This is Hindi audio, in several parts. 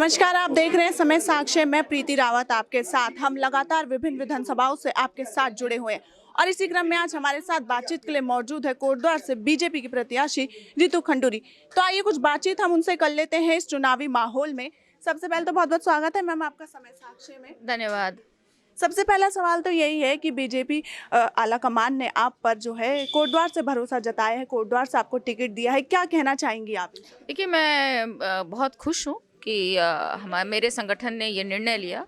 नमस्कार, आप देख रहे हैं समय साक्ष्य। मैं प्रीति रावत आपके साथ। हम लगातार विभिन्न विधानसभाओं से आपके साथ जुड़े हुए हैं और इसी क्रम में आज हमारे साथ बातचीत के लिए मौजूद है कोटद्वार से बीजेपी की प्रत्याशी रितु खंडूरी। तो आइए कुछ बातचीत हम उनसे कर लेते हैं इस चुनावी माहौल में। सबसे पहले तो बहुत बहुत स्वागत है मैम आपका समय साक्ष्य में। धन्यवाद। सबसे पहला सवाल तो यही है कि बीजेपी आला कमान ने आप पर जो है कोटद्वार से भरोसा जताया है, कोटद्वार से आपको टिकट दिया है, क्या कहना चाहेंगी आप? देखिए, मैं बहुत खुश हूँ कि मेरे संगठन ने ये निर्णय लिया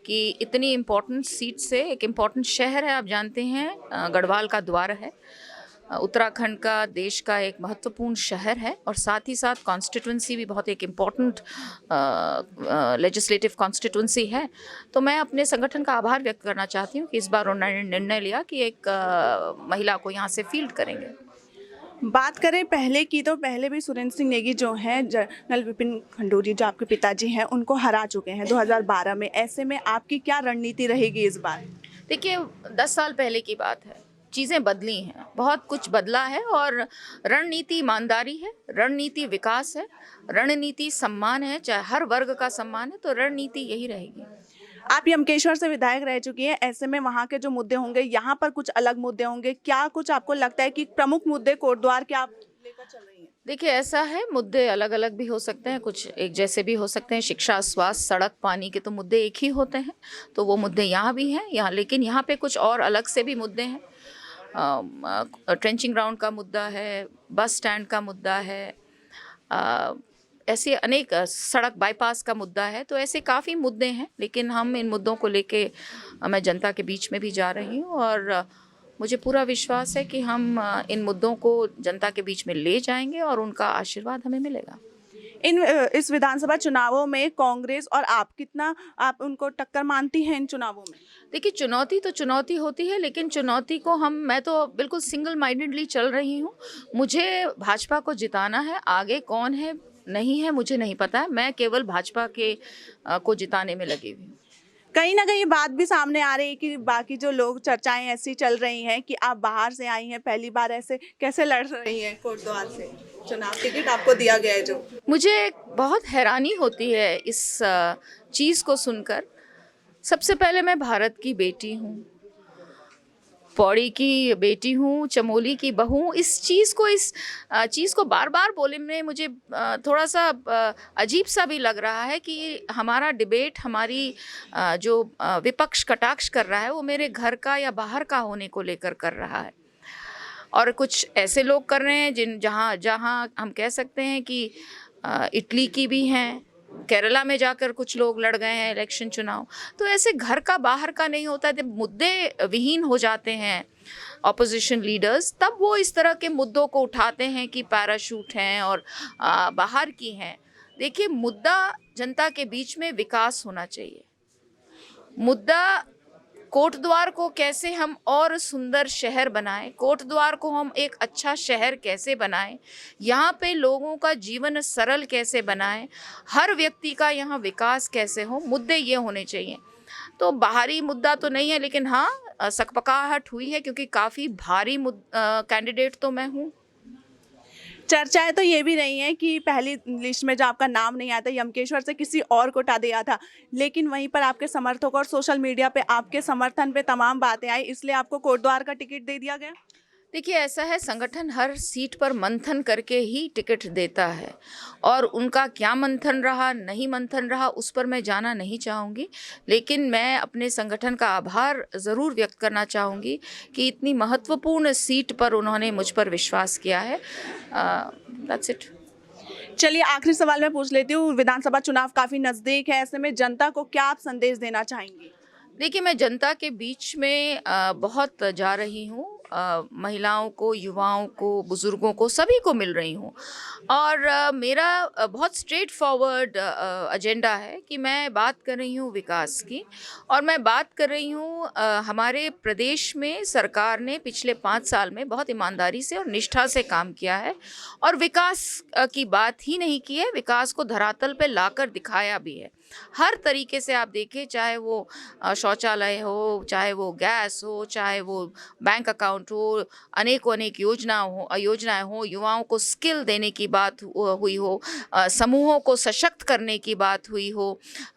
कि इतनी इम्पोर्टेंट सीट से, एक इम्पोर्टेंट शहर है, आप जानते हैं, गढ़वाल का द्वार है, उत्तराखंड का, देश का एक महत्वपूर्ण शहर है और साथ ही साथ कॉन्स्टिट्यूंसी भी बहुत एक इम्पॉर्टेंट लेजिस्लेटिव कॉन्स्टिट्यूंसी है। तो मैं अपने संगठन का आभार व्यक्त करना चाहती हूँ कि इस बार उन्होंने निर्णय लिया कि एक महिला को यहाँ से फील्ड करेंगे। बात करें पहले की, तो पहले भी सुरेंद्र सिंह नेगी जो हैं, जनरल विपिन खंडूरी जो आपके पिताजी हैं, उनको हरा चुके हैं 2012 में। ऐसे में आपकी क्या रणनीति रहेगी इस बार? देखिए, 10 साल पहले की बात है, चीज़ें बदली हैं, बहुत कुछ बदला है और रणनीति ईमानदारी है, रणनीति विकास है, रणनीति सम्मान है, चाहे हर वर्ग का सम्मान है, तो रणनीति यही रहेगी। आप यमकेश्वर से विधायक रह चुकी हैं, ऐसे में वहाँ के जो मुद्दे होंगे, यहाँ पर कुछ अलग मुद्दे होंगे, क्या कुछ आपको लगता है कि प्रमुख मुद्दे कोटद्वार के आप लेकर चल रही हैं? देखिए, ऐसा है, मुद्दे अलग अलग भी हो सकते हैं, कुछ एक जैसे भी हो सकते हैं। शिक्षा, स्वास्थ्य, सड़क, पानी के तो मुद्दे एक ही होते हैं, तो वो मुद्दे यहाँ भी हैं, लेकिन यहाँ पे कुछ और अलग से भी मुद्दे हैं। ट्रेंचिंग ग्राउंड का मुद्दा है, बस स्टैंड का मुद्दा है, ऐसे अनेक, सड़क बाईपास का मुद्दा है, तो ऐसे काफ़ी मुद्दे हैं। लेकिन हम इन मुद्दों को लेके मैं जनता के बीच में भी जा रही हूँ और मुझे पूरा विश्वास है कि हम इन मुद्दों को जनता के बीच में ले जाएंगे और उनका आशीर्वाद हमें मिलेगा। इस विधानसभा चुनावों में कांग्रेस और आप उनको टक्कर मानती हैं इन चुनावों में? देखिए, चुनौती तो चुनौती होती है, लेकिन चुनौती को मैं तो बिल्कुल सिंगल माइंडेडली चल रही हूँ। मुझे भाजपा को जिताना है, आगे कौन है नहीं है मुझे नहीं पता है, मैं केवल भाजपा को जिताने में लगी हुई हूँ। कहीं ना कहीं बात भी सामने आ रही है कि बाकी जो लोग, चर्चाएं ऐसी चल रही हैं कि आप बाहर से आई हैं, पहली बार ऐसे कैसे लड़ रही हैं कोटद्वार से चुनाव? टिकट आपको दिया गया है जो। मुझे बहुत हैरानी होती है इस चीज़ को सुनकर। सबसे पहले मैं भारत की बेटी हूँ, पौड़ी की बेटी हूँ, चमोली की बहू। इस चीज़ को बार बार बोले में मुझे थोड़ा सा अजीब सा भी लग रहा है कि हमारा डिबेट, हमारी जो विपक्ष कटाक्ष कर रहा है, वो मेरे घर का या बाहर का होने को लेकर कर रहा है। और कुछ ऐसे लोग कर रहे हैं जहाँ हम कह सकते हैं कि इटली की भी हैं, केरला में जाकर कुछ लोग लड़ गए हैं इलेक्शन चुनाव। तो ऐसे घर का बाहर का नहीं होता। जब मुद्दे विहीन हो जाते हैं ऑपोजिशन लीडर्स, तब वो इस तरह के मुद्दों को उठाते हैं कि पैराशूट हैं और बाहर की हैं। देखिए, मुद्दा जनता के बीच में विकास होना चाहिए। मुद्दा कोटद्वार को कैसे हम और सुंदर शहर बनाएं, कोटद्वार को हम एक अच्छा शहर कैसे बनाएं, यहाँ पे लोगों का जीवन सरल कैसे बनाएं, हर व्यक्ति का यहाँ विकास कैसे हो, मुद्दे ये होने चाहिए। तो बाहरी मुद्दा तो नहीं है, लेकिन हाँ, सकपकाहट हुई है क्योंकि काफ़ी भारी कैंडिडेट तो मैं हूँ। चर्चाएं तो ये भी रही हैं कि पहली लिस्ट में जो आपका नाम नहीं आया था, यमकेश्वर से किसी और को हटा दिया था, लेकिन वहीं पर आपके समर्थक और सोशल मीडिया पे आपके समर्थन पे तमाम बातें आई, इसलिए आपको कोटद्वार का टिकट दे दिया गया। देखिए, ऐसा है, संगठन हर सीट पर मंथन करके ही टिकट देता है और उनका क्या मंथन रहा, नहीं मंथन रहा, उस पर मैं जाना नहीं चाहूँगी। लेकिन मैं अपने संगठन का आभार ज़रूर व्यक्त करना चाहूँगी कि इतनी महत्वपूर्ण सीट पर उन्होंने मुझ पर विश्वास किया है। That's it. चलिए, आखिरी सवाल मैं पूछ लेती हूँ। विधानसभा चुनाव काफ़ी नज़दीक है, ऐसे में जनता को क्या आप संदेश देना चाहेंगी? देखिए, मैं जनता के बीच में बहुत जा रही हूँ, महिलाओं को, युवाओं को, बुज़ुर्गों को, सभी को मिल रही हूँ और मेरा बहुत स्ट्रेट फॉरवर्ड एजेंडा है कि मैं बात कर रही हूँ विकास की और मैं बात कर रही हूँ हमारे प्रदेश में सरकार ने पिछले 5 साल में बहुत ईमानदारी से और निष्ठा से काम किया है और विकास की बात ही नहीं की है, विकास को धरातल पे लाकर दिखाया भी है। हर तरीके से आप देखें, चाहे वो शौचालय हो, चाहे वो गैस हो, चाहे वो बैंक अकाउंट हो, अनेकों अनेक योजनाएं हो, युवाओं को स्किल देने की बात हुई हो, समूहों को सशक्त करने की बात हुई हो,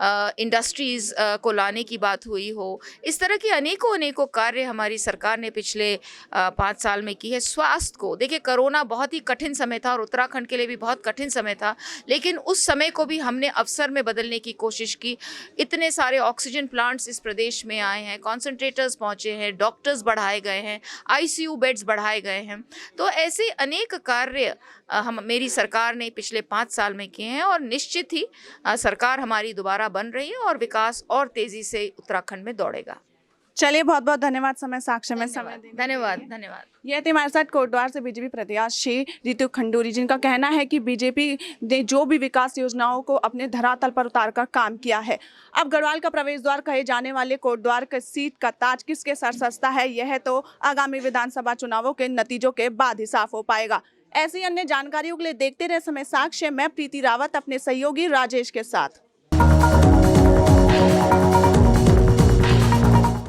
इंडस्ट्रीज़ को लाने की बात हुई हो। इस तरह के अनेकों अनेकों कार्य हमारी सरकार ने पिछले 5 साल में की है। स्वास्थ्य को देखिए, कोरोना बहुत ही कठिन समय था और उत्तराखंड के लिए भी बहुत कठिन समय था, लेकिन उस समय को भी हमने अवसर में बदलने की कोशिश की। इतने सारे ऑक्सीजन प्लांट्स इस प्रदेश में आए हैं, कॉन्सेंट्रेटर्स पहुँचे हैं, डॉक्टर्स बढ़ाए गए हैं, आईसीयू बेड्स बढ़ाए गए हैं। तो ऐसे अनेक कार्य मेरी सरकार ने पिछले 5 साल में किए हैं और निश्चित ही सरकार हमारी दोबारा बन रही है और विकास और तेज़ी से उत्तराखंड में दौड़ेगा। चलिए, बहुत बहुत धन्यवाद समय साक्ष्य में समय देने। धन्यवाद। ये थे हमारे साथ कोटद्वार से बीजेपी प्रत्याशी रितु खंडूरी, जिनका कहना है कि बीजेपी ने जो भी विकास योजनाओं को अपने धरातल पर उतारकर काम किया है। अब गढ़वाल का प्रवेश द्वार कहे जाने वाले कोटद्वार की सीट का ताज किसके सर सजता है, यह तो आगामी विधानसभा चुनावों के नतीजों के बाद ही साफ हो पाएगा। ऐसी अन्य जानकारियों के लिए देखते रहे समय साक्ष्य। मैं प्रीति रावत अपने सहयोगी राजेश के साथ।